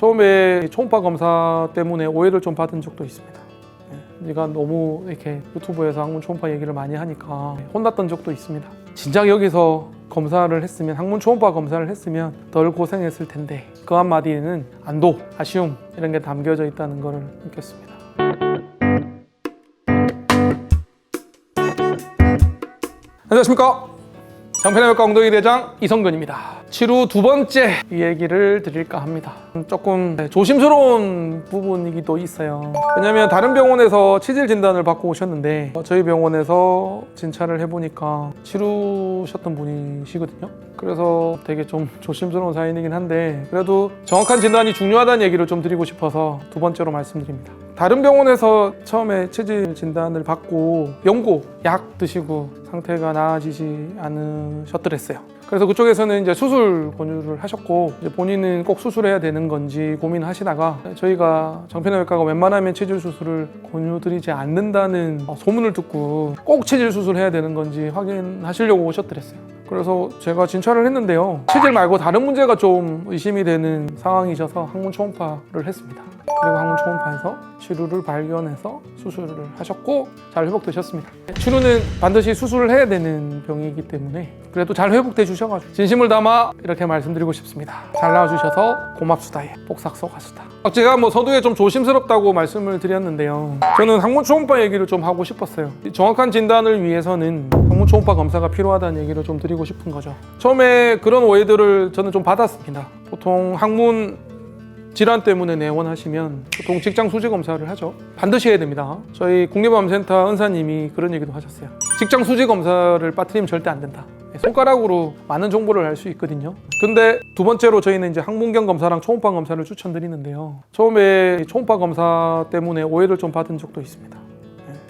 처음에 초음파 검사 때문에 오해를 좀 받은 적도 있습니다. 네가 너무 이렇게 유튜브에서 항문 초음파 얘기를 많이 하니까 혼났던 적도 있습니다. 진작 여기서 검사를 했으면, 항문 초음파 검사를 했으면 덜 고생했을 텐데, 그 한마디에는 안도, 아쉬움 이런 게 담겨져 있다는 것을 느꼈습니다. 안녕하십니까, 장편외과 엉덩이 대장 이성근입니다. 치루 두 번째 이 얘기를 드릴까 합니다. 조금 조심스러운 부분이기도 있어요. 왜냐면 다른 병원에서 치질 진단을 받고 오셨는데 저희 병원에서 진찰을 해보니까 치루셨던 분이시거든요. 그래서 되게 좀 조심스러운 사연이긴 한데, 그래도 정확한 진단이 중요하다는 얘기를 좀 드리고 싶어서 두 번째로 말씀드립니다. 다른 병원에서 처음에 치질 진단을 받고 연고, 약 드시고 상태가 나아지지 않으셨더랬어요. 그래서 그쪽에서는 이제 수술 권유를 하셨고, 이제 본인은 꼭 수술해야 되는 건지 고민하시다가 저희가 정편외과가 웬만하면 치질 수술을 권유드리지 않는다는 소문을 듣고 꼭 치질 수술해야 되는 건지 확인하시려고 오셨더랬어요. 그래서 제가 진찰을 했는데요, 치질 말고 다른 문제가 좀 의심이 되는 상황이셔서 항문 초음파를 했습니다. 그리고 항문 초음파에서 치루를 발견해서 수술을 하셨고 잘 회복되셨습니다. 치루는 반드시 수술을 해야 되는 병이기 때문에 그래도 잘 회복돼 주셔가지고 진심을 담아 이렇게 말씀드리고 싶습니다. 잘 나와주셔서 고맙수다에 복삭서 가수다. 제가 서두에 좀 조심스럽다고 말씀을 드렸는데요, 저는 항문 초음파 얘기를 좀 하고 싶었어요. 정확한 진단을 위해서는 항문 초음파 검사가 필요하다는 얘기를 좀 드리고 싶은 거죠. 처음에 그런 오해들을 저는 좀 받았습니다. 보통 항문 질환 때문에 내원하시면 보통 직장 수지 검사를 하죠. 반드시 해야 됩니다. 저희 국립암센터 은사님이 그런 얘기도 하셨어요. 직장 수지 검사를 빠뜨리면 절대 안 된다. 손가락으로 많은 정보를 알 수 있거든요. 근데 두 번째로 저희는 이제 항문경 검사랑 초음파 검사를 추천드리는데요, 처음에 초음파 검사 때문에 오해를 좀 받은 적도 있습니다.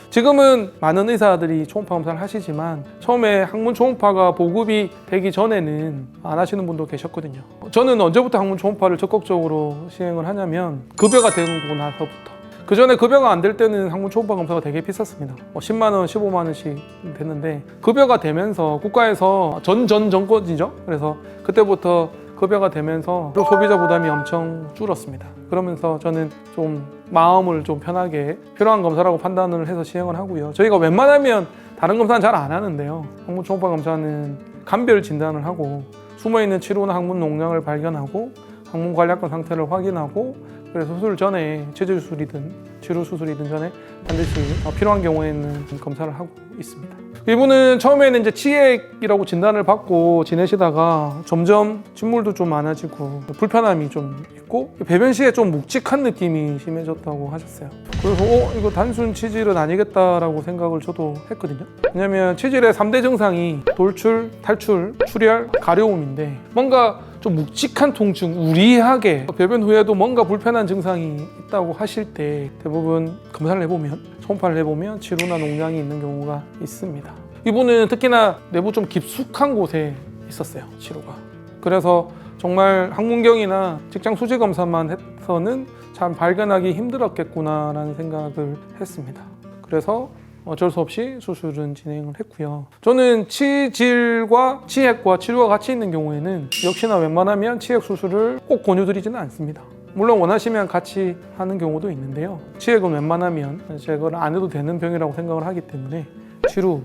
지금은 많은 의사들이 초음파 검사를 하시지만 처음에 항문 초음파가 보급이 되기 전에는 안 하시는 분도 계셨거든요. 저는 언제부터 항문 초음파를 적극적으로 시행을 하냐면 급여가 되고 나서부터. 그 전에 급여가 안 될 때는 항문 초음파 검사가 되게 비쌌습니다. 10만 원, 15만 원씩 됐는데 급여가 되면서 국가에서 정권이죠. 그래서 그때부터 급여가 되면서 소비자 부담이 엄청 줄었습니다. 그러면서 저는 좀 마음을 좀 편하게 필요한 검사라고 판단을 해서 시행을 하고요. 저희가 웬만하면 다른 검사는 잘 안 하는데요, 항문 초음파 검사는 간별 진단을 하고 숨어있는 치루나 항문 농량을 발견하고 항문 관략근 상태를 확인하고, 그래서 수술 전에 치질 수술이든 치루 수술이든 전에 반드시 필요한 경우에는 검사를 하고 있습니다. 이분은 처음에는 이제 치액이라고 진단을 받고 지내시다가 점점 침물도 좀 많아지고 불편함이 좀 있고 배변 시에 좀 묵직한 느낌이 심해졌다고 하셨어요. 그래서 이거 단순 치질은 아니겠다라고 생각을 저도 했거든요. 왜냐면 치질의 3대 증상이 돌출, 탈출, 출혈, 가려움인데 뭔가 좀 묵직한 통증, 우리하게 배변 후에도 뭔가 불편한 증상이 있다고 하실 때 대부분 검사를 해보면, 초음파를 해보면 치루나 농량이 있는 경우가 있습니다. 이분은 특히나 내부 좀 깊숙한 곳에 있었어요, 치루가. 그래서 정말 항문경이나 직장 수지 검사만 해서는 참 발견하기 힘들었겠구나라는 생각을 했습니다. 그래서 어쩔 수 없이 수술은 진행을 했고요. 저는 치질과 치액과 치료가 같이 있는 경우에는 역시나 웬만하면 치액 수술을 꼭 권유드리지는 않습니다. 물론 원하시면 같이 하는 경우도 있는데요, 치액은 웬만하면 제거를 안 해도 되는 병이라고 생각을 하기 때문에 치루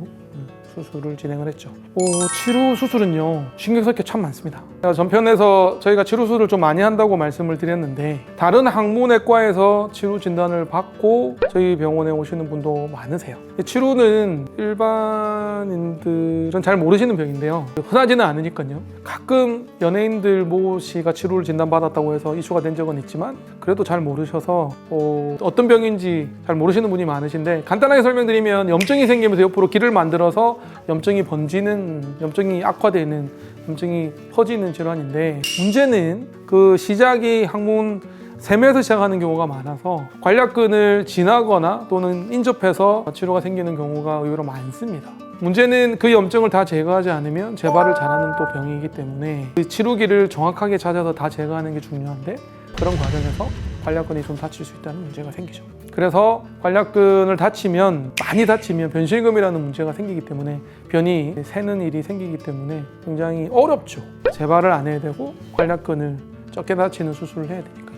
수술을 진행을 했죠. 치루 수술은요, 신경 쓸 게 참 많습니다. 전편에서 저희가 치루 수술을 좀 많이 한다고 말씀을 드렸는데 다른 항문외과에서 치루 진단을 받고 저희 병원에 오시는 분도 많으세요. 치루는 일반인들은 잘 모르시는 병인데요, 흔하지는 않으니까요. 가끔 연예인들 모 씨가 치루를 진단받았다고 해서 이슈가 된 적은 있지만 그래도 잘 모르셔서 어떤 병인지 잘 모르시는 분이 많으신데, 간단하게 설명드리면 염증이 생기면서 옆으로 길을 만들어서 염증이 번지는, 염증이 악화되는, 염증이 퍼지는 질환인데, 문제는 그 시작이 항문 샘에서 시작하는 경우가 많아서 관략근을 지나거나 또는 인접해서 치루가 생기는 경우가 의외로 많습니다. 문제는 그 염증을 다 제거하지 않으면 재발을 잘하는 또 병이기 때문에 그 치루기를 정확하게 찾아서 다 제거하는 게 중요한데, 그런 과정에서 관략근이 좀 다칠 수 있다는 문제가 생기죠. 그래서 관략근을 많이 다치면 변실금이라는 문제가 생기기 때문에 변이 새는 일이 생기기 때문에 굉장히 어렵죠. 재발을 안 해야 되고 관략근을 적게 다치는 수술을 해야 되니까요.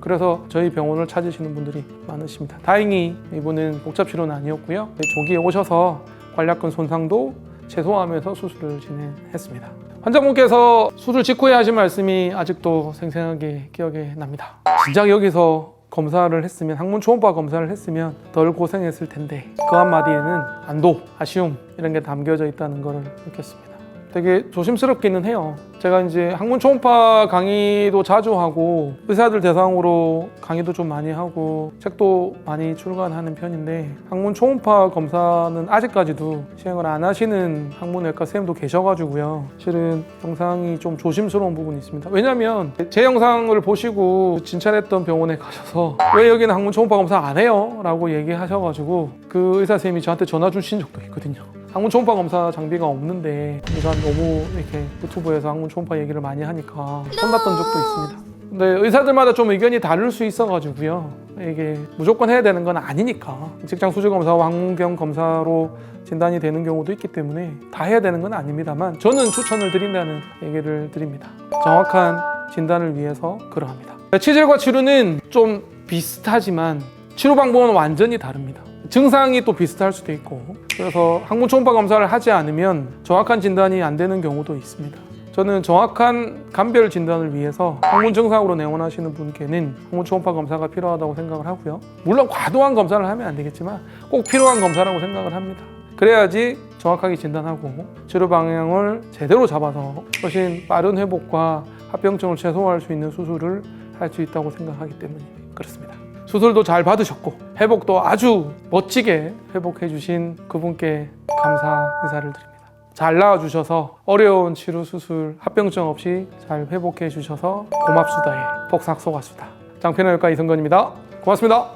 그래서 저희 병원을 찾으시는 분들이 많으십니다. 다행히 이분은 복잡치료는 아니었고요. 조기에 오셔서 관략근 손상도 최소화하면서 수술을 진행했습니다. 환자분께서 수술 직후에 하신 말씀이 아직도 생생하게 기억에 납니다. 진작 여기서 검사를 했으면, 항문 초음파 검사를 했으면 덜 고생했을 텐데, 그 한마디에는 안도, 아쉬움 이런 게 담겨져 있다는 걸 느꼈습니다. 되게 조심스럽기는 해요. 제가 이제 항문 초음파 강의도 자주 하고 의사들 대상으로 강의도 좀 많이 하고 책도 많이 출간하는 편인데, 항문 초음파 검사는 아직까지도 시행을 안 하시는 항문외과 선생님도 계셔가지고요. 실은 영상이 좀 조심스러운 부분이 있습니다. 왜냐면 제 영상을 보시고 진찰했던 병원에 가셔서 왜 여기는 항문 초음파 검사 안 해요? 라고 얘기하셔가지고 그 의사 선생님이 저한테 전화 주신 적도 있거든요. 항문 초음파 검사 장비가 없는데 우리가 너무 이렇게 유튜브에서 항문 초음파 얘기를 많이 하니까 혼났던 적도 있습니다. 근데 의사들마다 좀 의견이 다를 수 있어가지고요. 이게 무조건 해야 되는 건 아니니까. 직장 수질 검사와 항문경 검사로 진단이 되는 경우도 있기 때문에 다 해야 되는 건 아닙니다만, 저는 추천을 드린다는 얘기를 드립니다. 정확한 진단을 위해서 그러합니다. 치질과 치료는 좀 비슷하지만 치료 방법은 완전히 다릅니다. 증상이 또 비슷할 수도 있고, 그래서 항문 초음파 검사를 하지 않으면 정확한 진단이 안 되는 경우도 있습니다. 저는 정확한 감별 진단을 위해서 항문 증상으로 내원하시는 분께는 항문 초음파 검사가 필요하다고 생각을 하고요. 물론 과도한 검사를 하면 안 되겠지만 꼭 필요한 검사라고 생각을 합니다. 그래야지 정확하게 진단하고 치료 방향을 제대로 잡아서 훨씬 빠른 회복과 합병증을 최소화할 수 있는 수술을 할 수 있다고 생각하기 때문에 그렇습니다. 수술도 잘 받으셨고 회복도 아주 멋지게 회복해 주신 그분께 감사 인사를 드립니다. 잘 나와주셔서 어려운 치료 수술 합병증 없이 잘 회복해 주셔서 고맙수다의 폭삭 속았수다. 장편외과 이성건입니다. 고맙습니다.